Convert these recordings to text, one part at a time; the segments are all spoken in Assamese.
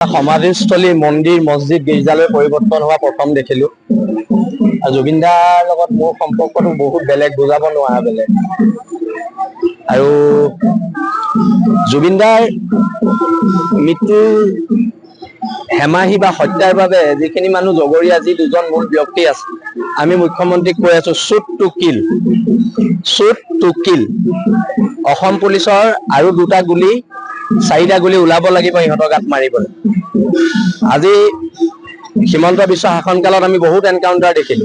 সমাধিস্থলী মন্দিৰ মছজিদ গীৰ্জালৈ পৰিৱৰ্তন হোৱা প্ৰথম দেখিলো। জুবিন দাৰ লগত মোৰ সম্পৰ্কটো বহুত বেলেগ, বুজাব নোৱাৰা বেলেগ। আৰু জুবিন দাৰ মৃত্যুৰ হেমাহি বা হত্যাৰ বাবে যিখিনি মানুহ জগৰীয়া, যি দুজন মূল ব্যক্তি আছে, আমি মুখ্যমন্ত্ৰীক কৈ আছো, shoot to kill, shoot to kill. Assam পুলিচৰ আৰু 2টা গুলি, 4টা গুলি ওলাব লাগিব ইহঁতৰ গাত মাৰিবলৈ। আজি হিমন্ত বিশ্ব শাসনকালত আমি বহুত এনকাউণ্টাৰ দেখিলো,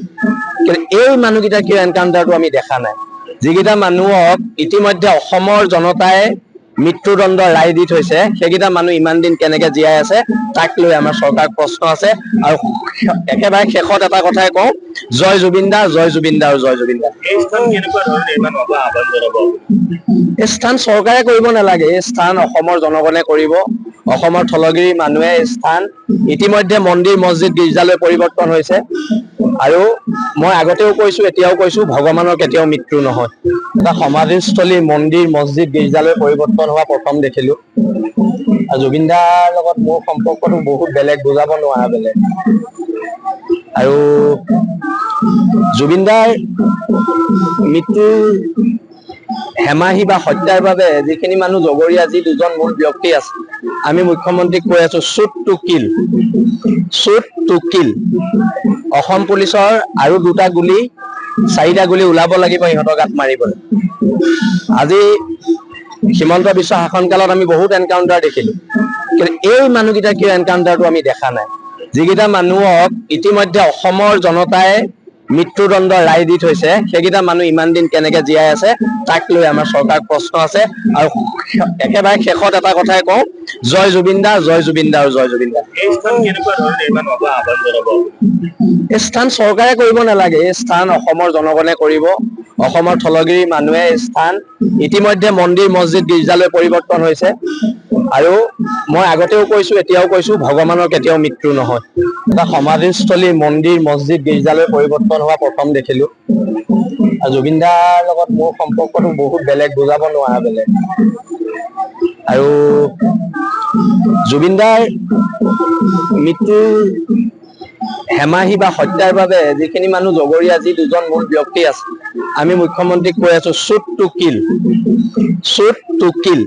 কিন্তু এই মানুহকেইটা কিয় এনকাউণ্টাৰটো আমি দেখা নাই? যিকেইটা মানুহক ইতিমধ্যে অসমৰ জনতাই মৃত্যুদণ্ড ৰায় দি থৈছে, সেইকেইটা মানুহ ইমান দিন কেনেকে জীয়াই আছে, তাক লৈ আমাৰ চৰকাৰক প্ৰশ্ন আছে। আৰু একেবাৰে শেষত এটা কথাই কওঁ, জয় জুবিন দা, জয় জুবিন দা আৰু জয় জুবিন দা। এই স্থান চৰকাৰে কৰিব নালাগে, এই স্থান অসমৰ জনগণে কৰিব। অসমৰ থলগিৰি মানুহে এই স্থান ইতিমধ্যে মন্দিৰ মছজিদ গীৰ্জালৈ পৰিৱৰ্তন হৈছে। আৰু মই আগতেও কৈছো, এতিয়াও কৈছো, ভগৱানৰ কেতিয়াও মৃত্যু নহয়। এটা সমাধিস্থলী মন্দিৰ মছজিদ গীৰ্জালৈ পৰিৱৰ্তন হোৱা প্ৰথম দেখিলো। জুবিন দাৰ লগত মোৰ সম্পৰ্কটো বহুত বেলেগ, বুজাব নোৱাৰা বেলেগ। আৰু জুবিন দাৰ মৃত্যুৰ হেমাহি বা হত্যাৰ বাবে যিখিনি মানুহ জগৰীয়া, যি দুজন মূল ব্যক্তি আছে, আমি মুখ্যমন্ত্ৰীক কৈ আছো, shoot to kill, shoot to kill. Assam পুলিচৰ আৰু 2টা গুলি, 4টা গুলি ওলাব লাগিব ইহঁতৰ গাত মাৰিবলৈ। আজি হিমন্ত বিশ্ব শাসনকালত আমি বহুত এনকাউণ্টাৰ দেখিলো, কিন্তু এই মানুহকেইটা কিয় এনকাউণ্টাৰটো আমি দেখা নাই? যিকেইটা মানুহক ইতিমধ্যে অসমৰ জনতাই মৃত্যুদণ্ড ৰায় দি থৈছে, সেইকেইটা মানুহ ইমান দিন কেনেকে জীয়াই আছে, তাক লৈ আমাৰ চৰকাৰক প্ৰশ্ন আছে। আৰু একেবাৰে শেষত এটা কথাই কওঁ, জয় জুবিন দা, জয় জুবিন দা আৰু জয় জুবিন দা। এই স্থান চৰকাৰে কৰিব নালাগে, এই স্থান অসমৰ জনগণে কৰিব। অসমৰ থলগিৰি মানুহে এই স্থান ইতিমধ্যে মন্দিৰ মছজিদ গীৰ্জালৈ পৰিৱৰ্তন হৈছে। আৰু মই আগতেও কৈছো, এতিয়াও কৈছো, ভগৱানৰ কেতিয়াও মৃত্যু নহয়। এটা সমাধিস্থলী মন্দিৰ মছজিদ গীৰ্জালৈ পৰিৱৰ্তন হোৱা প্ৰথম দেখিলো। জুবিন দাৰ লগত মোৰ সম্পৰ্কটো বহুত বেলেগ, বুজাব নোৱাৰা বেলেগ। আৰু জুবিন দাৰ মৃত্যুৰ হেমাহি বা হত্যাৰ বাবে যিখিনি মানুহ জগৰীয়া, যি দুজন মূল ব্যক্তি আছে, আমি মুখ্যমন্ত্ৰীক কৈ আছো, shoot to kill, shoot to kill.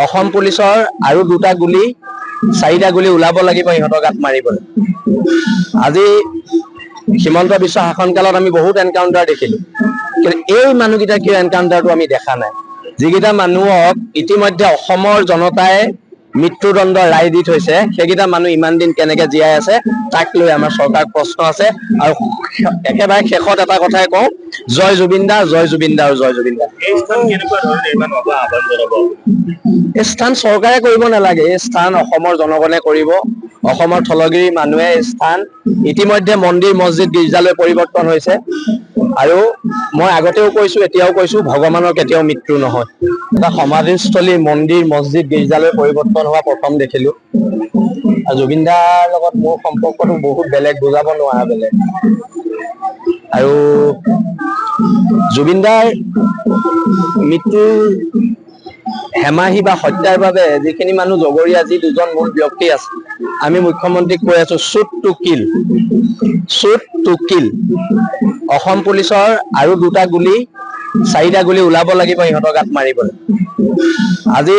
Assam পুলিচৰ আৰু 2টা গুলি, 4টা গুলি ওলাব লাগিব ইহঁতৰ গাত মাৰিবলৈ। আজি হিমন্ত বিশ্ব শাসনকালত আমি বহুত এনকাউণ্টাৰ দেখিলো, কিন্তু এই মানুহকেইটা কিয় এনকাউণ্টাৰটো আমি দেখা নাই? যিকেইটা মানুহক ইতিমধ্যে অসমৰ জনতাই মৃত্যুদণ্ড ৰায় দি থৈছে, সেইকেইটা মানুহ ইমান দিন কেনেকে জীয়াই আছে, তাক লৈ আমাৰ চৰকাৰক প্ৰশ্ন আছে। আৰু একেবাৰে শেষত এটা কথাই কওঁ, জয় জুবিন দা, জয় জুবিন দা আৰু জয় জুবিন দা। এই স্থান চৰকাৰে কৰিব নালাগে, এই স্থান অসমৰ জনগণে কৰিব। অসমৰ থলগিৰি মানুহে এই স্থান ইতিমধ্যে মন্দিৰ মছজিদ গীৰ্জালৈ পৰিৱৰ্তন হৈছে। আৰু মই আগতেও কৈছো, এতিয়াও কৈছো, ভগৱানৰ কেতিয়াও মৃত্যু নহয়। এটা সমাধিস্থলী মন্দিৰ মছজিদ গীৰ্জালৈ পৰিৱৰ্তন হোৱা প্ৰথম দেখিলো। জুবিন দাৰ লগত মোৰ সম্পৰ্কটো বহুত বেলেগ, বুজাব নোৱাৰা বেলেগ। আৰু জুবিন দাৰ মৃত্যুৰ হেমাহি বা হত্যাৰ বাবে যিখিনি মানুহ জগৰীয়া, যি দুজন মূল ব্যক্তি আছে, আমি মুখ্যমন্ত্ৰীক কৈ আছো, shoot to kill, shoot to kill. Assam পুলিচৰ আৰু 2টা গুলি, 4টা গুলি ওলাব লাগিব ইহঁতৰ গাত মাৰিবলৈ। আজি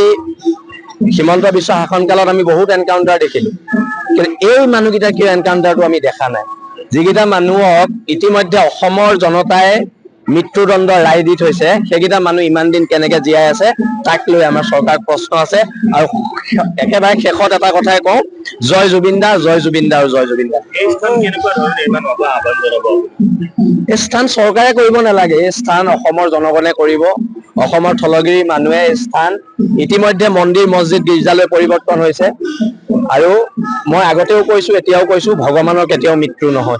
হিমন্ত বিশ্ব শাসনকালত আমি বহুত এনকাউণ্টাৰ দেখিলো, কিন্তু এই মানুহকেইটা কিয় এনকাউণ্টাৰটো আমি দেখা নাই? যিকেইটা মানুহক ইতিমধ্যে অসমৰ জনতাই মৃত্যুদণ্ড ৰায় দি থৈছে, সেইকেইটা মানুহ ইমান দিন কেনেকে জীয়াই আছে, তাক লৈ আমাৰ চৰকাৰক প্ৰশ্ন আছে। আৰু একেবাৰে শেষত এটা কথাই কওঁ, জয় জুবিন দা, জয় জুবিন দা আৰু জয় জুবিন দা। এই স্থান চৰকাৰে কৰিব নালাগে, এই স্থান অসমৰ জনগণে কৰিব। অসমৰ থলগিৰি মানুহে এই স্থান ইতিমধ্যে মন্দিৰ মছজিদ গীৰ্জালৈ পৰিৱৰ্তন হৈছে। আৰু মই আগতেও কৈছো, এতিয়াও কৈছো, ভগৱানৰ কেতিয়াও মৃত্যু নহয়।